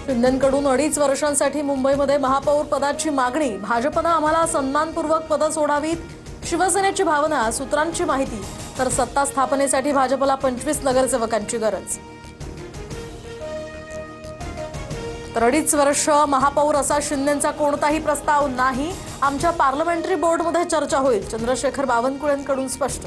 शिंदेंकडून 2.5 वर्षांसाठी मुंबईमध्ये महापौर पदाची मागणी। भाजपनं आम्हाला सन्मानपूर्वक पद सोडावीत, शिवसेनेची भावना। सूत्रांची माहिती। तर सत्ता स्थापनेसाठी भाजपला 25 नगरसेवकांची गरज। तर 2.5 वर्ष महापौर असा शिंदेंचा कोणताही प्रस्ताव नाही। आमच्या पार्लमेंटरी बोर्डमध्ये चर्चा होईल, चंद्रशेखर बावनकुळेंकडून स्पष्ट।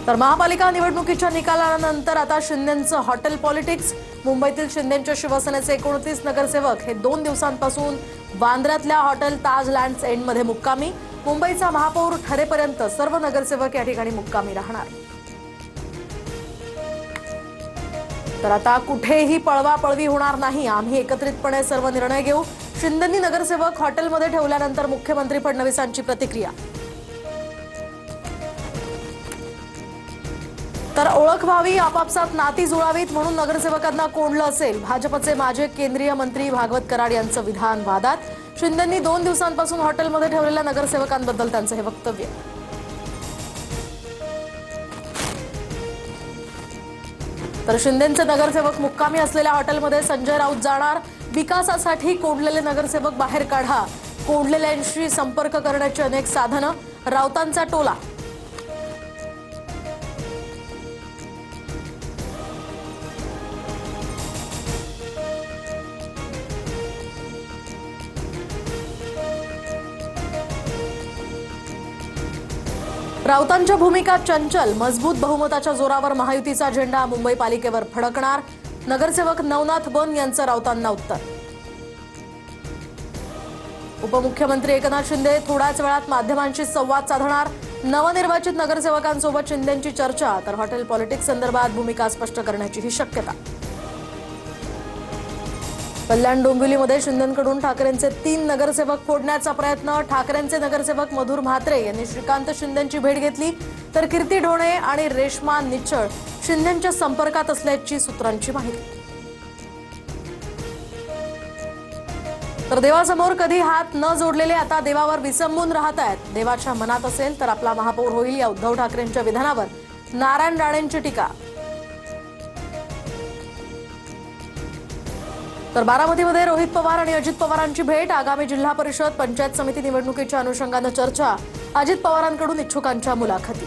तर महापालिका निवडणुकीच्या निकालानंतर आता शिंदेंचं हॉटेल पॉलिटिक्स। मुंबईतील शिंदेंच्या शिवसेनेचे 29 नगरसेवक हे 2 दिवसांपासून वांद्र्यातल्या हॉटेल ताज लँड्स एंडमध्ये मुक्कामी। मुंबईचा महापौर ठरेपर्यंत सर्व नगरसेवक या ठिकाणी मुक्कामी राहणार। तर आता कुठेही पळवापळवी होणार नाही, आम्ही एकत्रितपणे सर्व निर्णय घेऊ। शिंदेंनी नगरसेवक हॉटेलमध्ये ठेवल्यानंतर मुख्यमंत्री फडणवीसांची प्रतिक्रिया। तर ओळख व्हावी, आपापसात नाती जुळावीत म्हणून नगरसेवकांना कोंडलं असेल, भाजपचे माजी केंद्रीय मंत्री भागवत कराड यांचं विधान वादात। शिंदेंनी 2 दिवसांपासून हॉटेलमध्ये ठेवलेल्या नगरसेवकांबद्दल त्यांचं हे वक्तव्य। तर शिंदेंचे नगरसेवक मुक्कामी असलेल्या हॉटेलमध्ये संजय राऊत जाणार। विकासासाठी कोंडलेले नगरसेवक बाहेर काढा, कोंडलेल्यांशी संपर्क करण्याची अनेक साधनं, राऊतांचा टोला। राऊतांच्या भूमिका चंचल, मजबूत बहुमताच्या जोरावर महायुतीचा झेंडा मुंबई पालिकेवर फडकणार। नगरसेवक नवनाथ बन यांचं राऊतांना उत्तर। उपमुख्यमंत्री एकनाथ शिंदे थोड्याच वेळात माध्यमांशी संवाद साधणार। नवनिर्वाचित नगरसेवकांसोबत शिंदेंची चर्चा, तर हॉटेल पॉलिटिक्स संदर्भात भूमिका स्पष्ट करण्याची ही शक्यता। कल्याण डोंबिवलीमध्ये शिंदेंकडून ठाकरेंचे 3 नगरसेवक फोडण्याचा प्रयत्न। ठाकरेंचे नगरसेवक मधुर म्हात्रे यांनी श्रीकांत शिंदेंची भेट घेतली, तर कीर्ती ढोणे आणि रेश्मा निच्चळ शिंदेंच्या संपर्कात असल्याची सूत्रांची माहिती। तर देवासमोर कधी हात न जोडलेले आता देवावर विसंबून राहत आहेत। देवाच्या मनात असेल तर आपला महापौर होईल, या उद्धव ठाकरेंच्या विधानावर नारायण राणेंची टीका। तर बारामतीमध्ये रोहित पवार आणि अजित पवारांची भेट। आगामी जिल्हा परिषद पंचायत समिती निवडणुकीच्या अनुषंगानं चर्चा। अजित पवारांकडून इच्छुकांच्या मुलाखती।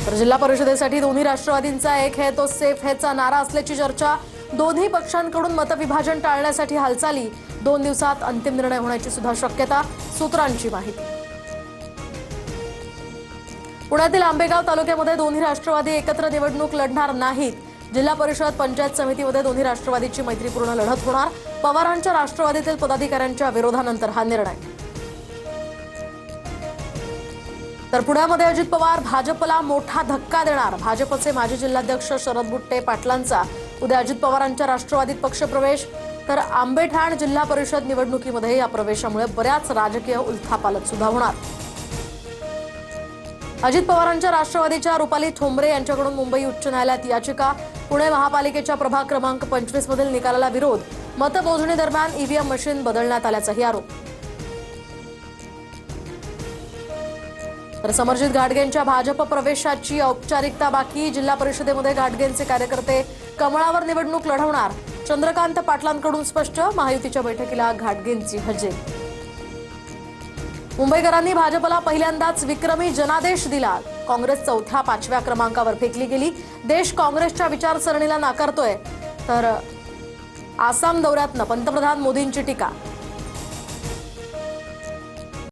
तर जिल्हा परिषदेसाठी दोन्ही राष्ट्रवादींचा एक है तो सेफ हैचा नारा असल्याची चर्चा। दोन्ही पक्षांकडून मतविभाजन टाळण्यासाठी हालचाली। 2 दिवसात अंतिम निर्णय होण्याची सुद्धा शक्यता, सूत्रांची माहिती। पुण्यातील आंबेगाव तालुक्यामध्ये दोन्ही राष्ट्रवादी एकत्र निवडणूक लढणार नाहीत। जिल्हा परिषद पंचायत समितीमध्ये दोन्ही राष्ट्रवादीची मैत्रीपूर्ण लढत होणार। पवारांच्या राष्ट्रवादीतील पदाधिकाऱ्यांच्या विरोधानंतर हा निर्णय। तर पुण्यामध्ये अजित पवार भाजपला मोठा धक्का देणार। भाजपचे माजी जिल्हाध्यक्ष शरद बुट्टे पाटलांचा उद्या अजित पवारांच्या राष्ट्रवादीत पक्षप्रवेश। तर आंबेठाण जिल्हा परिषद निवडणुकीमध्ये या प्रवेशामुळे बऱ्याच राजकीय उलथापालथ सुद्धा होणार। अजित पवारांच्या राष्ट्रवादीच्या रुपाली ठोंबरे यांच्याकडून मुंबई उच्च न्यायालयात याचिका। पुणे महापालिकेच्या प्रभाग क्रमांक 25 मधील निकालाला विरोध। मतमोजणी दरम्यान ईव्हीएम मशीन बदलण्यात आल्याचाही आरोप। तर समरजित घाटगेंच्या भाजप प्रवेशाची औपचारिकता बाकी। जिल्हा परिषदेमध्ये घाटगेंचे कार्यकर्ते कमळावर निवडणूक लढवणार। चंद्रकांत पाटलांकडून स्पष्ट, महायुतीच्या बैठकीला घाटगेंची हजेरी। मुंबईकरांनी भाजपला पहिल्यांदाच विक्रमी जनादेश दिला। काँग्रेस 4थ्या 5व्या क्रमांकावर फेकली गेली। देश काँग्रेसच्या विचारसरणीला नाकारतोय। तर आसाम दौऱ्यातनं पंतप्रधान मोदींची टीका।